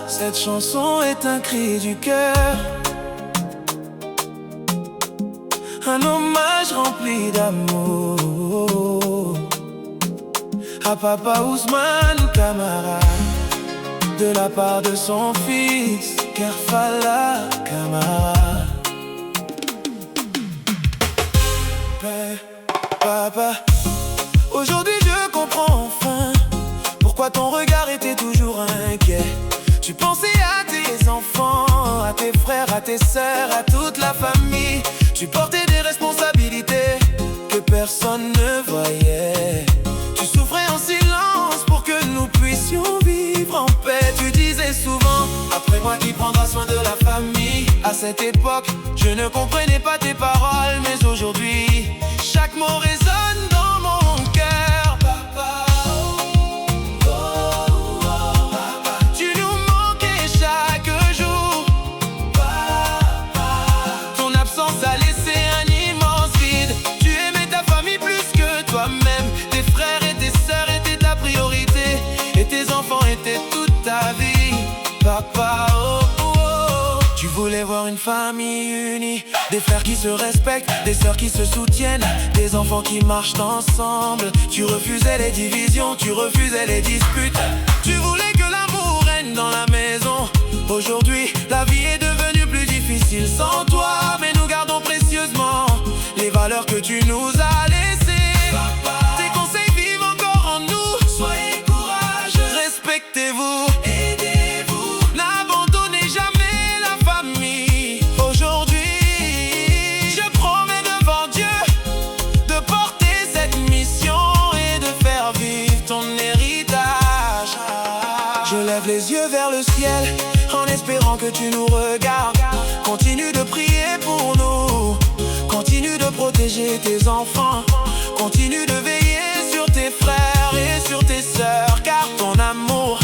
Cette chanson est un cri du cœur, un hommage rempli d'amour à Papa Ousmane Camara, de la part de son fils Kerfala Camara. Papa, aujourd'hui je comprends enfin pourquoi ton regard était toujours inquiet. Tu pensais à tes enfants, à tes frères, à tes sœurs, à toute la famille. Tu portais des responsabilités que personne ne voyait. Tu souffrais en silence pour que nous puissions vivre en paix. Tu disais souvent, après moi qui prendra soin de la famille. À cette époque, je ne comprenais pas tes paroles, mais aujourd'hui, chaque mot résonne dans mon cœur. Papa, tu nous manquais chaque jour. Papa, ton absence a laissé un immense vide. Tu aimais ta famille plus que toi-même. Tes frères et tes sœurs étaient ta priorité, et tes enfants étaient toute ta vie. Papa, tu voulais voir une famille unie, des frères qui se respectent, des sœurs qui se soutiennent, des enfants qui marchent ensemble. Tu refusais les divisions, tu refusais les disputes. Tu voulais que l'amour règne dans la maison. Aujourd'hui, la vie est devenue plus difficile sans toi, mais nous gardons précieusement les valeurs que tu nous as laissées. Papa, tes conseils vivent encore en nous. Soyez courageux, respectez-vous, aidez-vous, n'abandonnez jamais la famille. Aujourd'hui, je promets devant Dieu de porter cette mission et de faire vivre ton héritage. Je lève les yeux vers le ciel en espérant que tu nous regardes. Continue de prier pour nous, continue de protéger tes enfants, continue de veiller sur tes frères et sur tes sœurs, car ton amour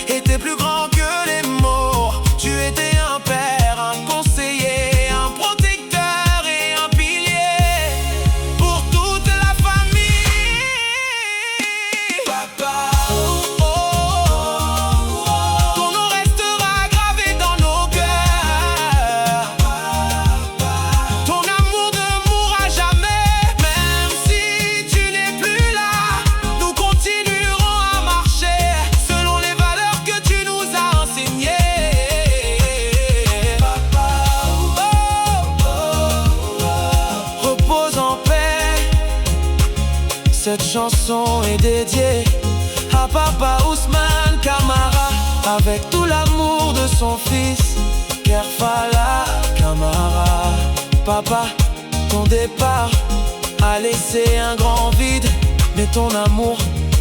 était plus grand que les mots. Tu étais un père, un conseiller, un protecteur et un pilier pour toute la famille. Papa, ton nom restera gravé dans nos cœurs. Ton amour ne mourra jamais, même si tu n'es plus là. Nous continuerons à marcher selon les valeurs que tu nous as enseignées. Papa, repose en paix. Cette chanson est dédiée à Papa Ousmane Camara, avec tout l'amour de son fils Kerfala Camara. Papa, ton départ a laissé un grand vide, mais ton amour,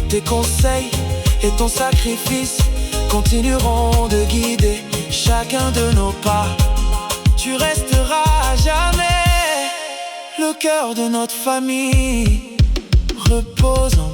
tes conseils et ton sacrifice continueront de guider chacun de nos pas. Tu resteras à jamais le cœur de notre famille. Repose en